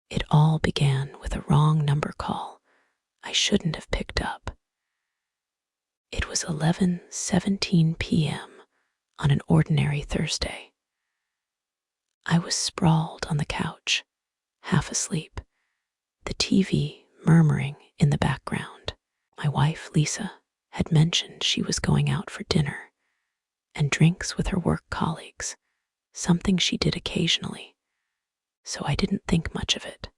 It all began with a wrong number call I shouldn't have picked up. It was 11:17 p.m. on an ordinary Thursday. I was sprawled on the couch, half asleep, the TV murmuring in the background. My wife, Lisa, had mentioned she was going out for dinner and drinks with her work colleagues, something she did occasionally, so I didn't think much of it.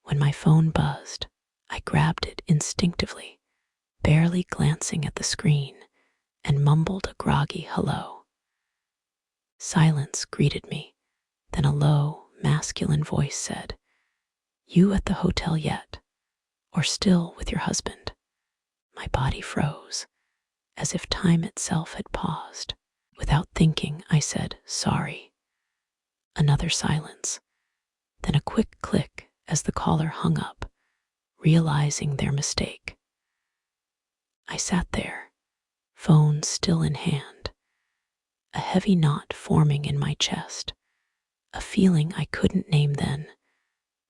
When my phone buzzed, I grabbed it instinctively, barely glancing at the screen, and mumbled a groggy hello. Silence greeted me, then a low, masculine voice said, "You at the hotel yet? Or still with your husband?" My body froze, as if time itself had paused. Without thinking, I said, "Sorry." Another silence, then a quick click as the caller hung up, realizing their mistake. I sat there, phone still in hand, a heavy knot forming in my chest, a feeling I couldn't name then,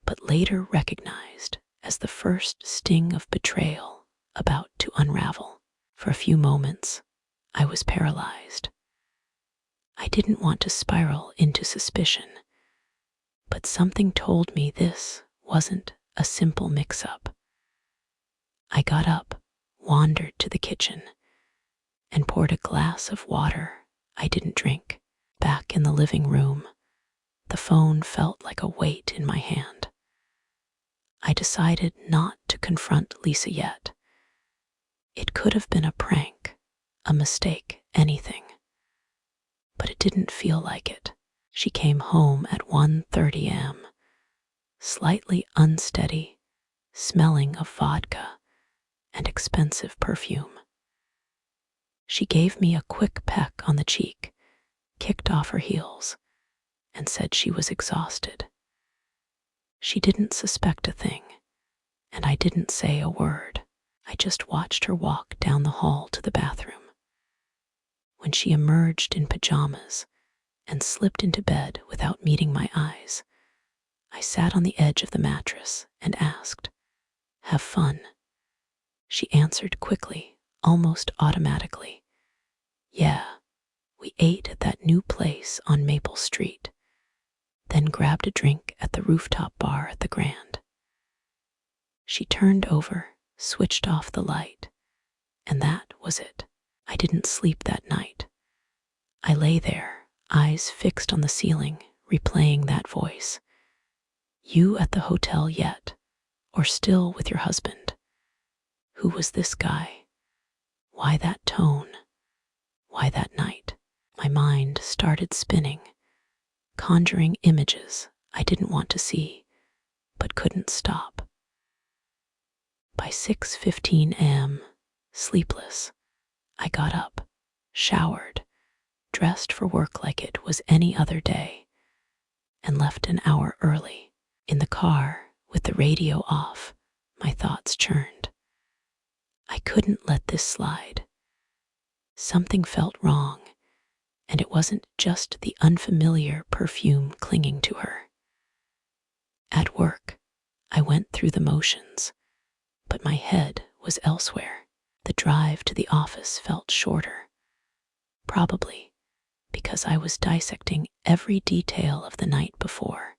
but later recognized as the first sting of betrayal about to unravel. For a few moments, I was paralyzed. I didn't want to spiral into suspicion, but something told me this wasn't a simple mix-up. I got up, wandered to the kitchen, and poured a glass of water I didn't drink. Back in the living room, the phone felt like a weight in my hand. I decided not to confront Lisa yet. It could have been a prank, a mistake, anything. But it didn't feel like it. She came home at 1:30 a.m., slightly unsteady, smelling of vodka and expensive perfume. She gave me a quick peck on the cheek, kicked off her heels, and said she was exhausted. She didn't suspect a thing, and I didn't say a word. I just watched her walk down the hall to the bathroom. When she emerged in pajamas and slipped into bed without meeting my eyes, I sat on the edge of the mattress and asked, "Have fun?" She answered quickly, almost automatically, "Yeah, we ate at that new place on Maple Street, then grabbed a drink at the rooftop bar at the Grand." She turned over, switched off the light, and that was it. I didn't sleep that night. I lay there, eyes fixed on the ceiling, replaying that voice. "You at the hotel yet? Or still with your husband? Who was this guy? Why that tone? Why that night?" My mind started spinning, conjuring images I didn't want to see, but couldn't stop. By 6:15 a.m., sleepless, I got up, showered, dressed for work like it was any other day, and left an hour early. In the car, with the radio off, my thoughts churned. I couldn't let this slide. Something felt wrong, and it wasn't just the unfamiliar perfume clinging to her. At work, I went through the motions, but my head was elsewhere. The drive to the office felt shorter, probably because I was dissecting every detail of the night before,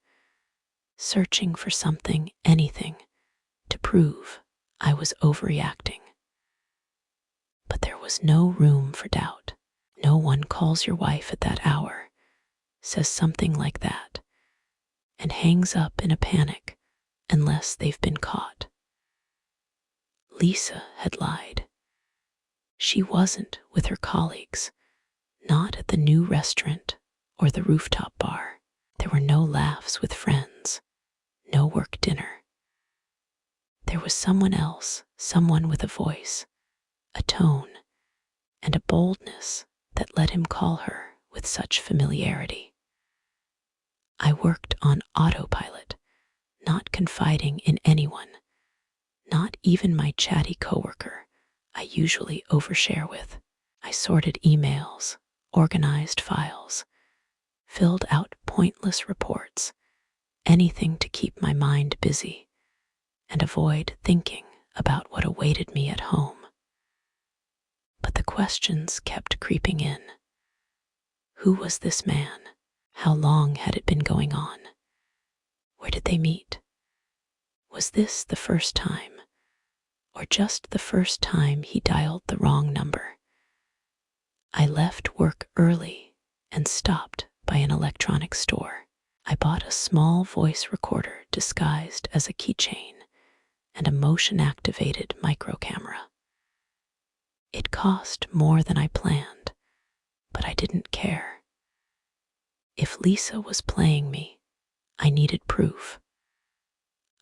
searching for something, anything, to prove I was overreacting. But there was no room for doubt. No one calls your wife at that hour, says something like that, and hangs up in a panic unless they've been caught. Lisa had lied. She wasn't with her colleagues, not at the new restaurant or the rooftop bar. There were no laughs with friends, no work dinner. There was someone else, someone with a voice, a tone, and a boldness that let him call her with such familiarity. I worked on autopilot, not confiding in anyone, not even my chatty coworker I usually overshare with. I sorted emails, organized files, filled out pointless reports, anything to keep my mind busy and avoid thinking about what awaited me at home. But the questions kept creeping in. Who was this man? How long had it been going on? Where did they meet? Was this the first time, or just the first time he dialed the wrong number? I left work early and stopped by an electronics store. I bought a small voice recorder disguised as a keychain and a motion-activated micro camera. It cost more than I planned, but I didn't care. If Lisa was playing me, I needed proof.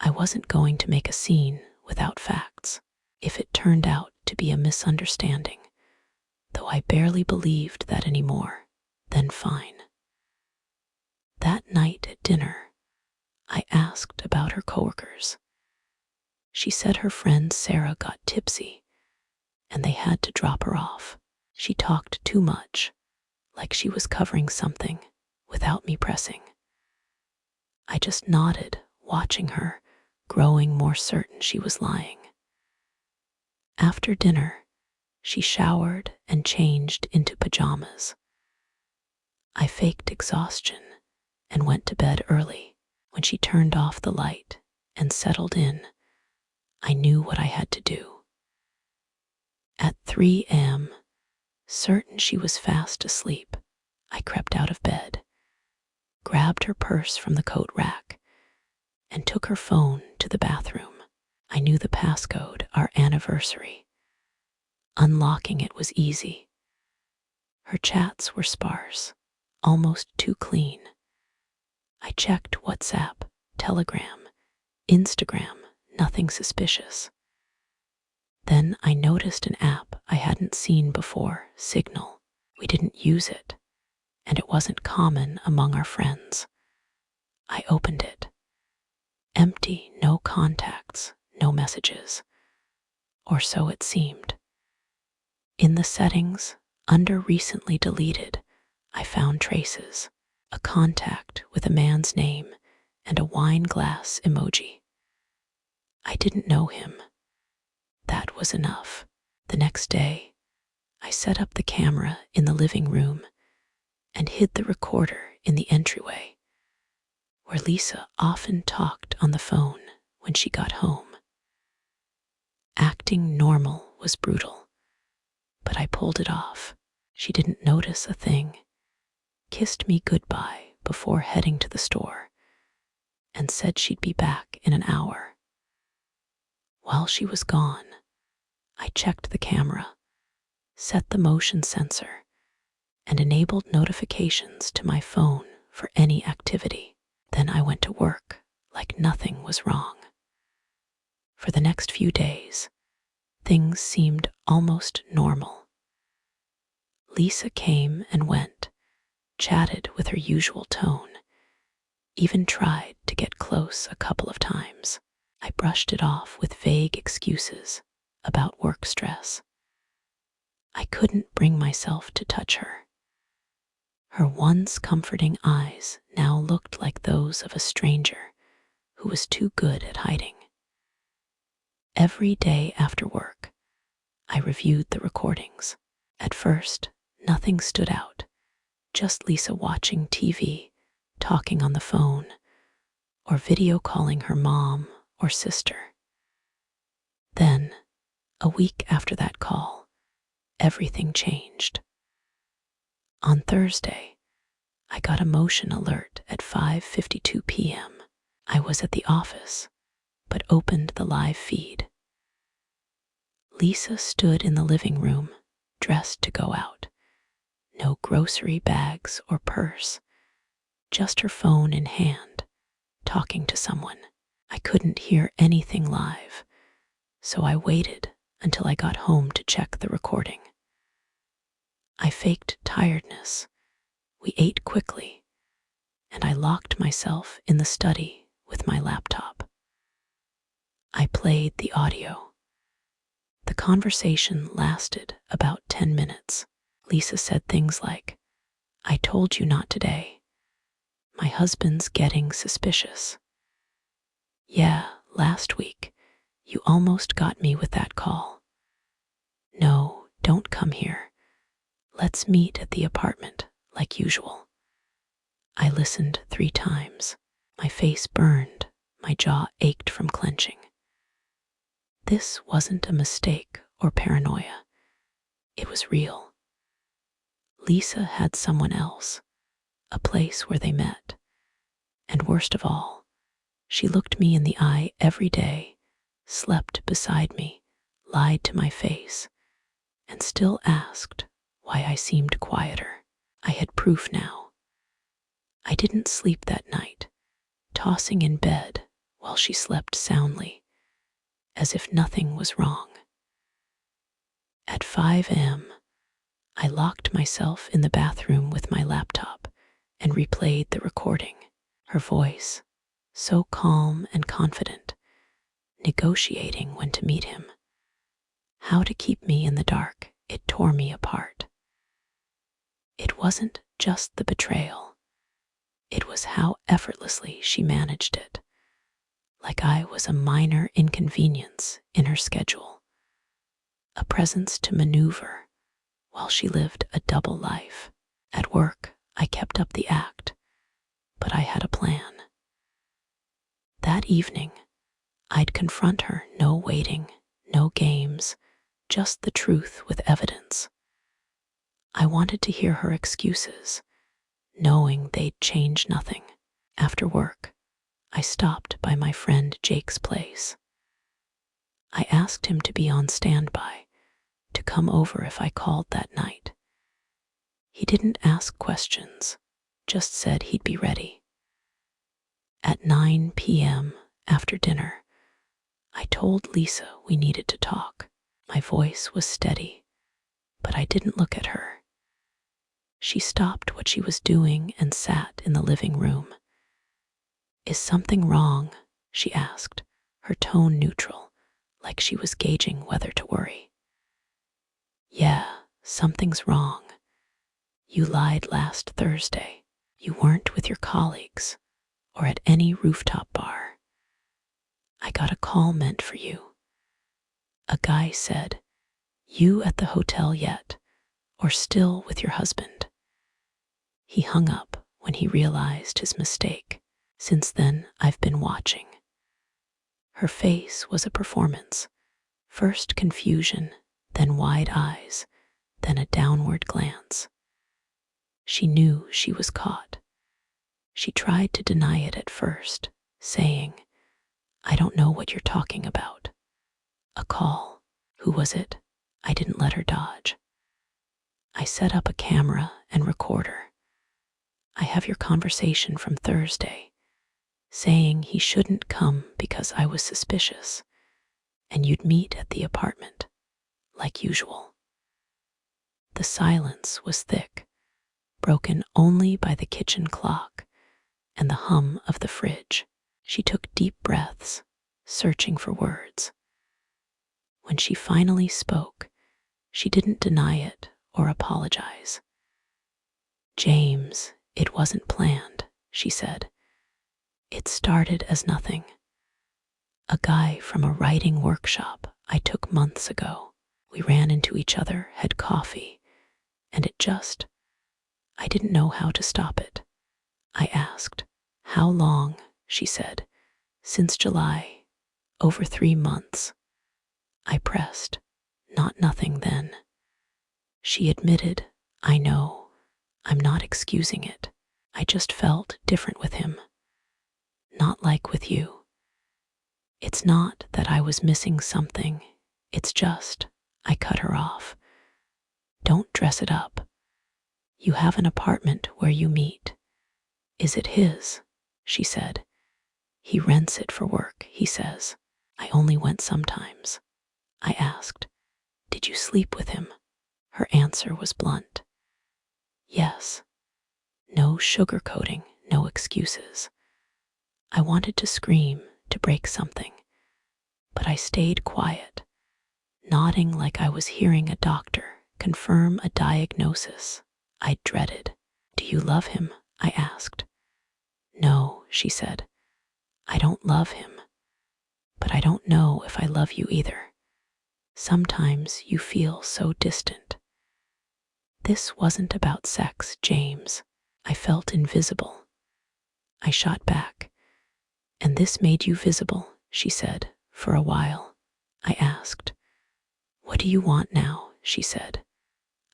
I wasn't going to make a scene without facts. If it turned out to be a misunderstanding, though I barely believed that anymore, then fine. That night at dinner, I asked about her coworkers. She said her friend Sarah got tipsy and they had to drop her off. She talked too much, like she was covering something without me pressing. I just nodded, watching her, growing more certain she was lying. After dinner, she showered and changed into pajamas. I faked exhaustion and went to bed early. When she turned off the light and settled in, I knew what I had to do. At 3 a.m., certain she was fast asleep, I crept out of bed, grabbed her purse from the coat rack, and took her phone to the bathroom. I knew the passcode, our anniversary. Unlocking it was easy. Her chats were sparse, almost too clean. I checked WhatsApp, Telegram, Instagram, nothing suspicious. Then I noticed an app I hadn't seen before, Signal. We didn't use it, and it wasn't common among our friends. I opened it. Empty, no contacts, no messages. Or so it seemed. In the settings, under recently deleted, I found traces, a contact with a man's name and a wine glass emoji. I didn't know him. That was enough. The next day, I set up the camera in the living room and hid the recorder in the entryway, where Lisa often talked on the phone when she got home. Acting normal was brutal, but I pulled it off. She didn't notice a thing, kissed me goodbye before heading to the store, and said she'd be back in an hour. While she was gone, I checked the camera, set the motion sensor, and enabled notifications to my phone for any activity. Then I went to work like nothing was wrong. For the next few days, things seemed almost normal. Lisa came and went, chatted with her usual tone, even tried to get close a couple of times. I brushed it off with vague excuses about work stress. I couldn't bring myself to touch her. Her once comforting eyes now looked like those of a stranger who was too good at hiding. Every day after work, I reviewed the recordings. At first, nothing stood out, just Lisa watching TV, talking on the phone, or video calling her mom or sister. Then, a week after that call, everything changed. On Thursday, I got a motion alert at 5:52 p.m. I was at the office, but opened the live feed. Lisa stood in the living room, dressed to go out. No grocery bags or purse, just her phone in hand, talking to someone. I couldn't hear anything live, so I waited until I got home to check the recording. I faked tiredness. We ate quickly, and I locked myself in the study with my laptop. I played the audio. The conversation lasted about 10 minutes. Lisa said things like, "I told you not today. My husband's getting suspicious. Yeah, last week, you almost got me with that call. No, don't come here. Let's meet at the apartment, like usual. I listened 3 times. My face burned, my jaw ached from clenching. This wasn't a mistake or paranoia. It was real. Lisa had someone else, a place where they met. And worst of all, she looked me in the eye every day, slept beside me, lied to my face, and still asked why I seemed quieter. I had proof now. I didn't sleep that night, tossing in bed while she slept soundly, as if nothing was wrong. At 5 a.m., I locked myself in the bathroom with my laptop and replayed the recording. Her voice, so calm and confident, negotiating when to meet him. How to keep me in the dark, it tore me apart. It wasn't just the betrayal. It was how effortlessly she managed it, like I was a minor inconvenience in her schedule, a presence to maneuver while she lived a double life. At work, I kept up the act, but I had a plan. That evening, I'd confront her, no waiting, no games, just the truth with evidence. I wanted to hear her excuses, knowing they'd change nothing. After work, I stopped by my friend Jake's place. I asked him to be on standby, to come over if I called that night. He didn't ask questions, just said he'd be ready. At 9 p.m., after dinner, I told Lisa we needed to talk. My voice was steady, but I didn't look at her. She stopped what she was doing and sat in the living room. Is something wrong? She asked, her tone neutral, like she was gauging whether to worry. Yeah, something's wrong. You lied last Thursday. You weren't with your colleagues or at any rooftop bar. I got a call meant for you. A guy said, "You at the hotel yet, or still with your husband?" He hung up when he realized his mistake. Since then, I've been watching. Her face was a performance. First confusion, then wide eyes, then a downward glance. She knew she was caught. She tried to deny it at first, saying, "I don't know what you're talking about." A call. Who was it? I didn't let her dodge. I set up a camera and recorder. I have your conversation from Thursday, saying he shouldn't come because I was suspicious, and you'd meet at the apartment, like usual. The silence was thick, broken only by the kitchen clock and the hum of the fridge. She took deep breaths, searching for words. When she finally spoke, she didn't deny it or apologize. "James, it wasn't planned," she said. "It started as nothing. A guy from a writing workshop I took months ago. We ran into each other, had coffee, and I didn't know how to stop it. I asked, 'How long?' She said, 'Since July, over 3 months. I pressed, 'Not nothing then.' She admitted, 'I know, I'm not excusing it. I just felt different with him. Not like with you. It's not that I was missing something, it's just,' I cut her off. 'Don't dress it up. You have an apartment where you meet.' 'Is it his?' she said. 'He rents it for work, he says. I only went sometimes.' I asked, 'Did you sleep with him?' Her answer was blunt. Yes. No sugarcoating, no excuses. I wanted to scream, to break something, but I stayed quiet, nodding like I was hearing a doctor confirm a diagnosis I dreaded. 'Do you love him?' I asked. No, she said. I don't love him, but I don't know if I love you either. Sometimes you feel so distant. This wasn't about sex, James. I felt invisible. I shot back. And this made you visible, she said, for a while. I asked, what do you want now? She said.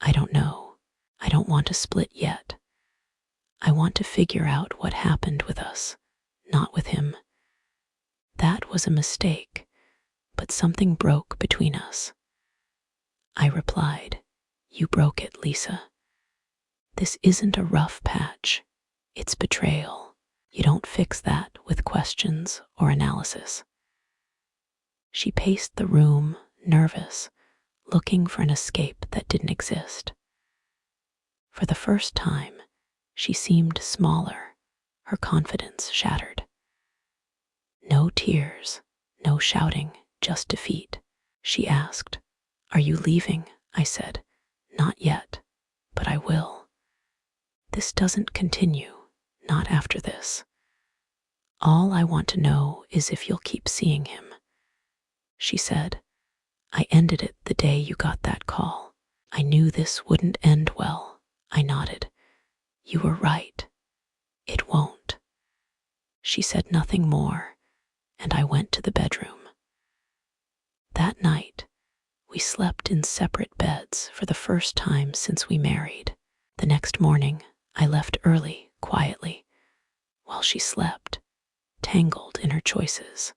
I don't know. I don't want to split yet. I want to figure out what happened with us, not with him. That was a mistake, but something broke between us. I replied, you broke it, Lisa. This isn't a rough patch. It's betrayal. You don't fix that with questions or analysis. She paced the room, nervous, looking for an escape that didn't exist. For the first time, she seemed smaller, her confidence shattered. No tears, no shouting, just defeat. She asked, are you leaving? I said, not yet, but I will. This doesn't continue, not after this. All I want to know is if you'll keep seeing him. She said, I ended it the day you got that call. I knew this wouldn't end well. I nodded. You were right. It won't. She said nothing more, and I went to the bedroom. That night, we slept in separate beds for the first time since we married. The next morning, I left early, quietly, while she slept, tangled in her choices.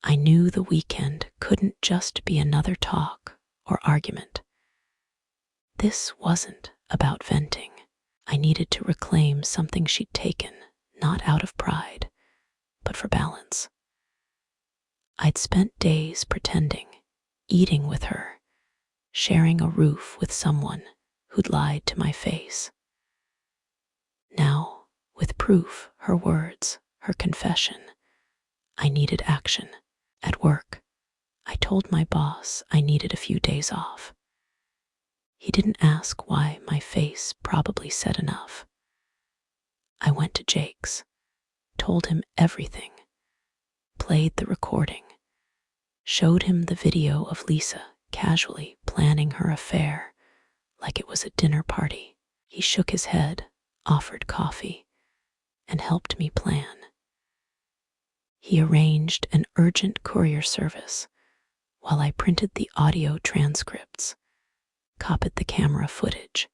I knew the weekend couldn't just be another talk or argument. This wasn't about venting. I needed to reclaim something she'd taken, not out of pride, but for balance. I'd spent days pretending, eating with her, sharing a roof with someone who'd lied to my face. Now, with proof, her words, her confession, I needed action. At work, I told my boss I needed a few days off. He didn't ask why, my face probably said enough. I went to Jake's, told him everything, played the recording, showed him the video of Lisa casually planning her affair like it was a dinner party. He shook his head, offered coffee, and helped me plan. He arranged an urgent courier service while I printed the audio transcripts, copied the camera footage,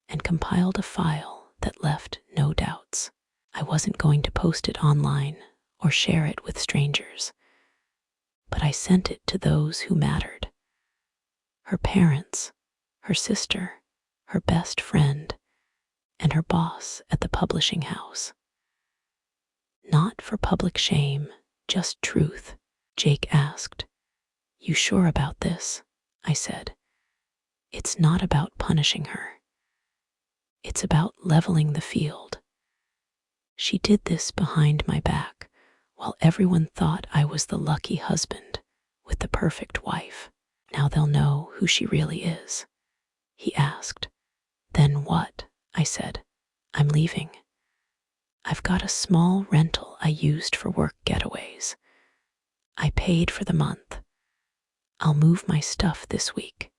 and compiled a file that left no doubts. I wasn't going to post it online or share it with strangers, but I sent it to those who mattered. Her parents, her sister, her best friend, and her boss at the publishing house. Not for public shame, just truth. Jake asked, you sure about this? I said, it's not about punishing her. It's about leveling the field. She did this behind my back, while everyone thought I was the lucky husband with the perfect wife. Now they'll know who she really is. He asked. Then what? I said, I'm leaving. I've got a small rental I used for work getaways. I paid for the month. I'll move my stuff this week.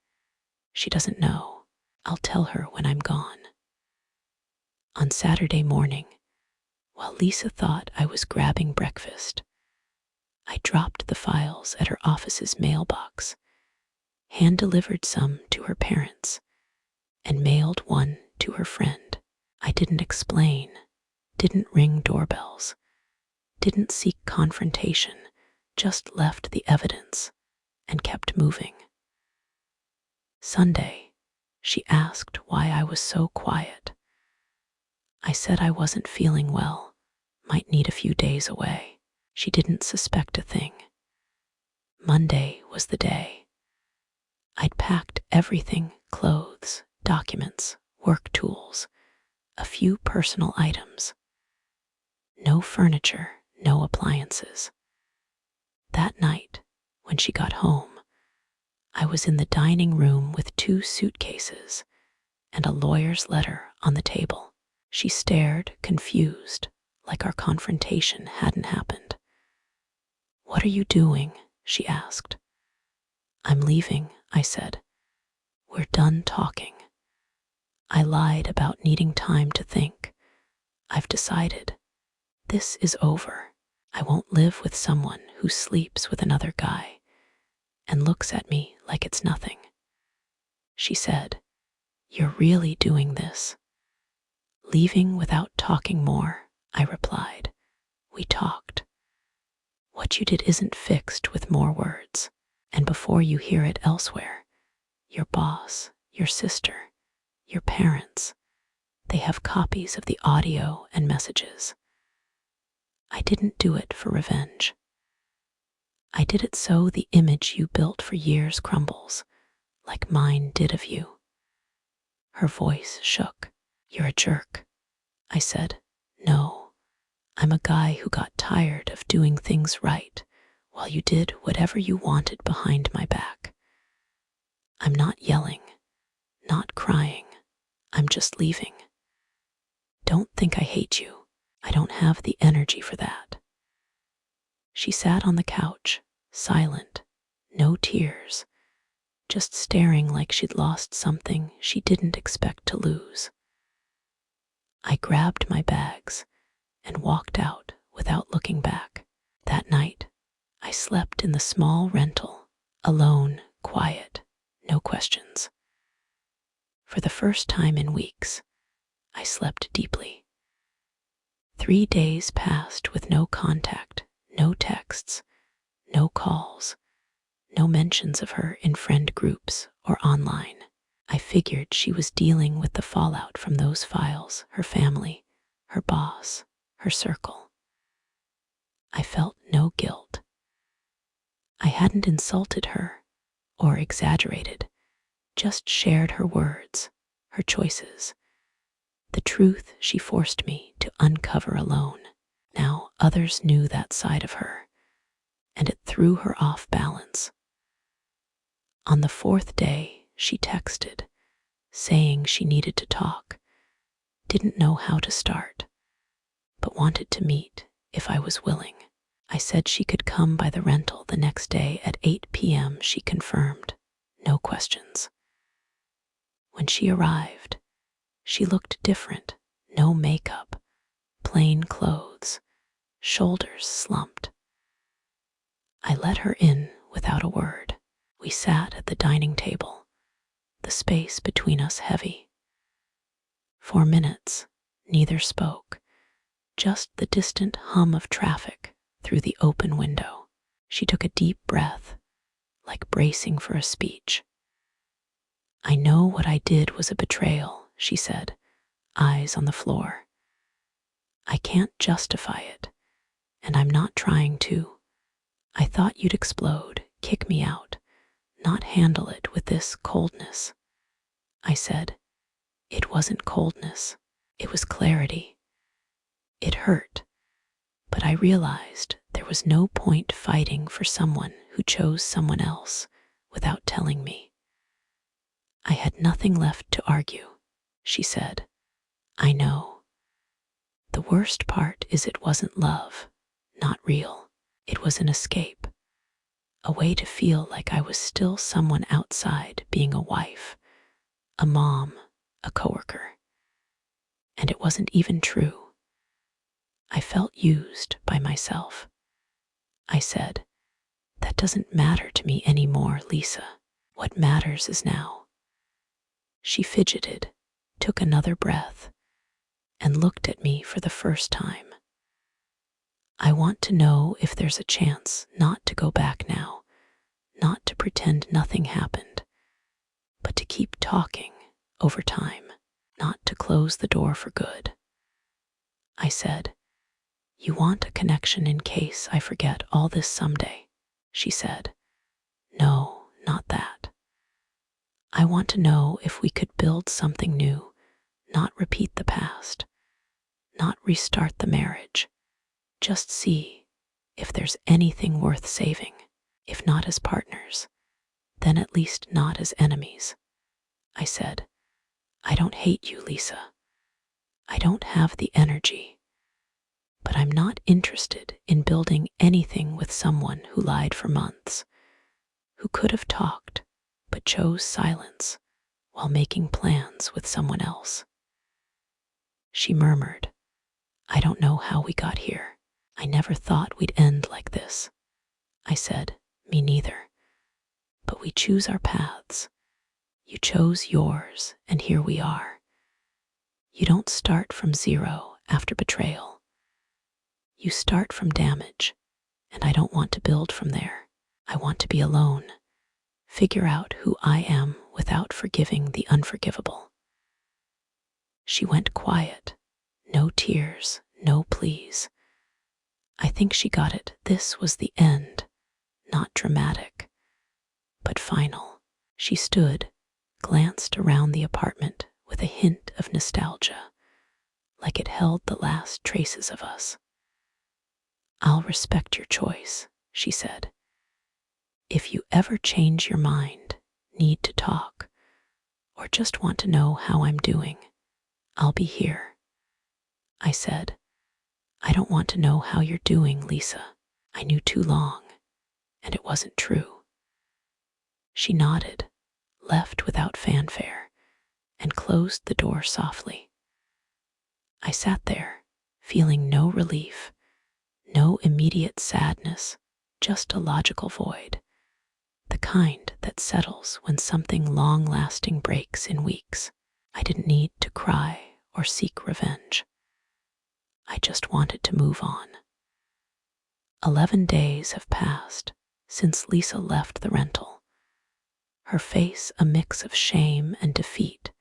She doesn't know. I'll tell her when I'm gone. On Saturday morning, while Lisa thought I was grabbing breakfast, I dropped the files at her office's mailbox, hand-delivered some to her parents, and mailed one to her friend. I didn't explain, didn't ring doorbells, didn't seek confrontation, just left the evidence and kept moving. Sunday, she asked why I was so quiet. I said I wasn't feeling well, might need a few days away. She didn't suspect a thing. Monday was the day. I'd packed everything, clothes, documents, work tools, a few personal items. No furniture, no appliances. That night, when she got home, I was in the dining room with 2 suitcases and a lawyer's letter on the table. She stared, confused, like our confrontation hadn't happened. "What are you doing?" she asked. "I'm leaving," I said. "We're done talking." I lied about needing time to think. "I've decided. This is over. I won't live with someone who sleeps with another guy and looks at me like it's nothing." She said, "You're really doing this?" "Leaving without talking more," I replied. "We talked. What you did isn't fixed with more words. And before you hear it elsewhere, your boss, your sister, your parents, they have copies of the audio and messages. I didn't do it for revenge. I did it so the image you built for years crumbles, like mine did of you." Her voice shook. "You're a jerk," I said. "No, I'm a guy who got tired of doing things right while you did whatever you wanted behind my back. I'm not yelling, not crying. I'm just leaving. Don't think I hate you. I don't have the energy for that." She sat on the couch, silent, no tears, just staring like she'd lost something she didn't expect to lose. I grabbed my bags and walked out without looking back. That night, I slept in the small rental, alone, quiet, no questions. For the first time in weeks, I slept deeply. 3 days passed with no contact, no texts, no calls, no mentions of her in friend groups or online. I figured she was dealing with the fallout from those files, her family, her boss, her circle. I felt no guilt. I hadn't insulted her or exaggerated, just shared her words, her choices, the truth she forced me to uncover alone. Now others knew that side of her, and it threw her off balance. On the 4th day, she texted, saying she needed to talk, didn't know how to start, but wanted to meet if I was willing. I said she could come by the rental the next day at 8 p.m. She confirmed, no questions. When she arrived, she looked different, no makeup, plain clothes, shoulders slumped. I let her in without a word. We sat at the dining table, the space between us heavy. For minutes, neither spoke, just the distant hum of traffic through the open window. She took a deep breath, like bracing for a speech. "I know what I did was a betrayal," she said, eyes on the floor. "I can't justify it, and I'm not trying to. I thought you'd explode, kick me out, not handle it with this coldness." I said, "It wasn't coldness, it was clarity." It hurt, but I realized there was no point fighting for someone who chose someone else without telling me. "I had nothing left to argue," she said. "I know. The worst part is it wasn't love, not real. It was an escape, a way to feel like I was still someone outside being a wife, a mom, a coworker. And it wasn't even true. I felt used by myself." I said, "That doesn't matter to me anymore, Lisa. What matters is now." She fidgeted, took another breath, and looked at me for the first time. "I want to know if there's a chance not to go back now, not to pretend nothing happened, but to keep talking over time, not to close the door for good." I said, "You want a connection in case I forget all this someday," she said. "No, not that. I want to know if we could build something new, not repeat the past, not restart the marriage, just see if there's anything worth saving, if not as partners, then at least not as enemies." I said, "I don't hate you, Lisa. I don't have the energy, but I'm not interested in building anything with someone who lied for months, who could have talked but chose silence while making plans with someone else. She murmured, I don't know how we got here. I never thought we'd end like this. I said, me neither. But we choose our paths. You chose yours, and here we are. You don't start from zero after betrayal. You start from damage, and I don't want to build from there. I want to be alone, figure out who I am without forgiving the unforgivable. She went quiet, no tears, no pleas. I think she got it. This was the end, not dramatic, but final. She stood, glanced around the apartment with a hint of nostalgia, like it held the last traces of us. I'll respect your choice, she said. If you ever change your mind, need to talk, or just want to know how I'm doing, I'll be here. I said, I don't want to know how you're doing, Lisa. I knew too long, and it wasn't true. She nodded, left without fanfare, and closed the door softly. I sat there, feeling no relief, no immediate sadness, just a logical void, the kind that settles when something long-lasting breaks in weeks. I didn't need to cry or seek revenge. I just wanted to move on. 11 days have passed since Lisa left the rental, her face a mix of shame and defeat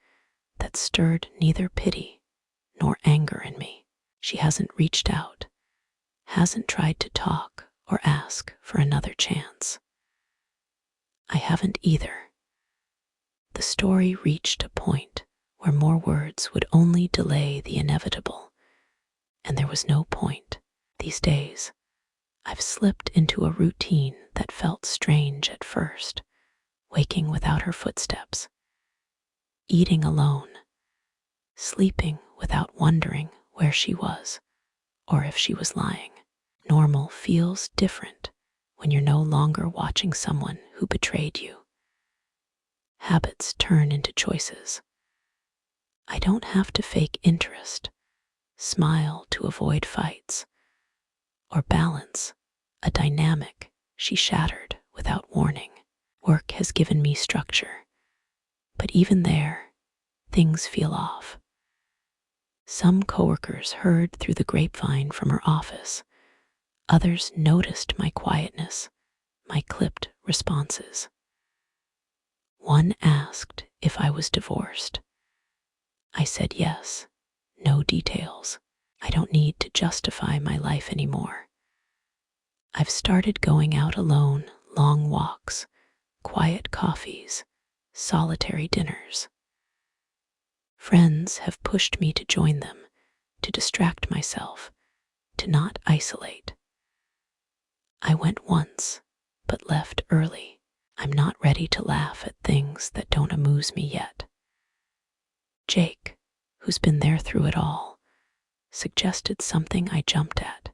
that stirred neither pity nor anger in me. She hasn't reached out, hasn't tried to talk or ask for another chance. I haven't either. The story reached a point where more words would only delay the inevitable, and there was no point. These days, I've slipped into a routine that felt strange at first, waking without her footsteps, eating alone, sleeping without wondering where she was or if she was lying. Normal feels different when you're no longer watching someone who betrayed you. Habits turn into choices. I don't have to fake interest, smile to avoid fights, or balance a dynamic she shattered without warning. Work has given me structure, but even there, things feel off. Some coworkers heard through the grapevine from her office. Others noticed my quietness, my clipped responses. One asked if I was divorced. I said yes, no details. I don't need to justify my life anymore. I've started going out alone, long walks, quiet coffees, solitary dinners. Friends have pushed me to join them, to distract myself, to not isolate. I went once, but left early. I'm not ready to laugh at things that don't amuse me yet. Jake, who's been there through it all, suggested something I jumped at.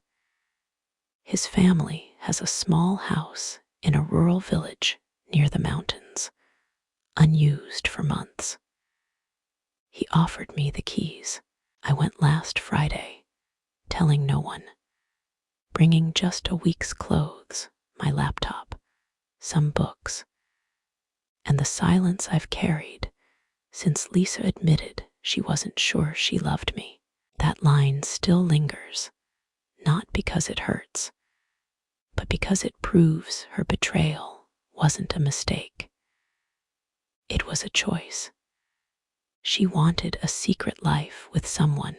His family has a small house in a rural village near the mountains, unused for months. He offered me the keys. I went last Friday, telling no one, bringing just a week's clothes, my laptop, some books, and the silence I've carried since Lisa admitted she wasn't sure she loved me. That line still lingers, not because it hurts, but because it proves her betrayal wasn't a mistake. It was a choice. She wanted a secret life with someone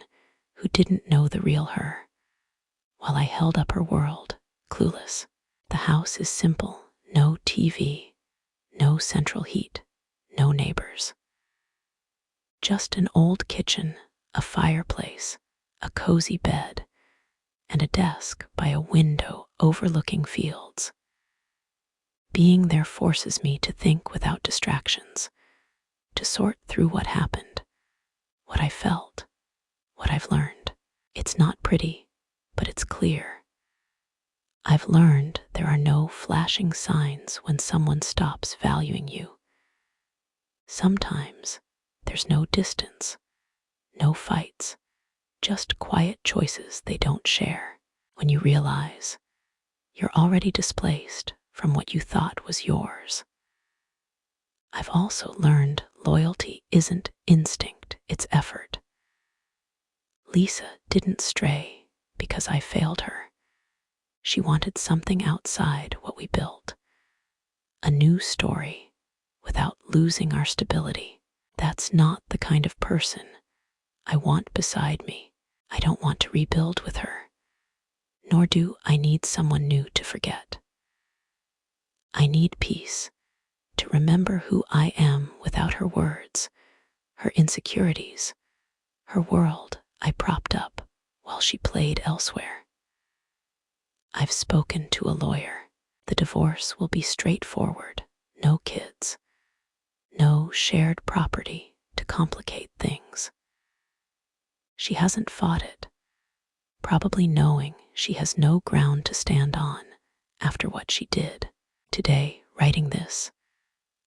who didn't know the real her, while I held up her world, clueless. The house is simple, no TV, no central heat, no neighbors. Just an old kitchen, a fireplace, a cozy bed, and a desk by a window overlooking fields. Being there forces me to think without distractions, to sort through what happened, what I felt, what I've learned. It's not pretty, but it's clear. I've learned there are no flashing signs when someone stops valuing you. Sometimes there's no distance, no fights, just quiet choices they don't share. When you realize you're already displaced from what you thought was yours. I've also learned loyalty isn't instinct, it's effort. Lisa didn't stray because I failed her. She wanted something outside what we built. A new story without losing our stability. That's not the kind of person I want beside me. I don't want to rebuild with her, nor do I need someone new to forget. I need peace to remember who I am without her words, her insecurities, her world I propped up while she played elsewhere. I've spoken to a lawyer. The divorce will be straightforward, no kids, no shared property to complicate things. She hasn't fought it, probably knowing she has no ground to stand on after what she did. Today, writing this,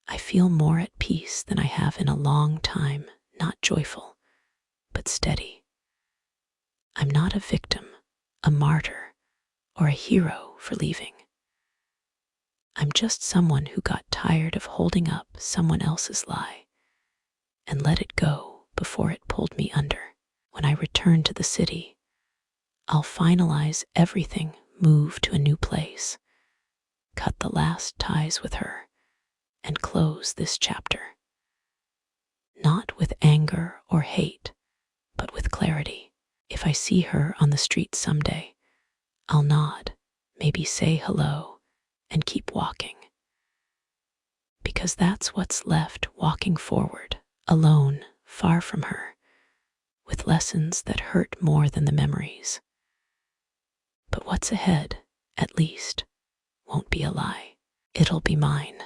I feel more at peace than I have in a long time, not joyful, but steady. I'm not a victim, a martyr, or a hero for leaving. I'm just someone who got tired of holding up someone else's lie and let it go before it pulled me under. When I return to the city, I'll finalize everything, move to a new place, cut the last ties with her, and close this chapter. Not with anger or hate, but with clarity. If I see her on the street someday, I'll nod, maybe say hello, and keep walking. Because that's what's left, walking forward, alone, far from her, with lessons that hurt more than the memories. But what's ahead, at least, won't be a lie. It'll be mine.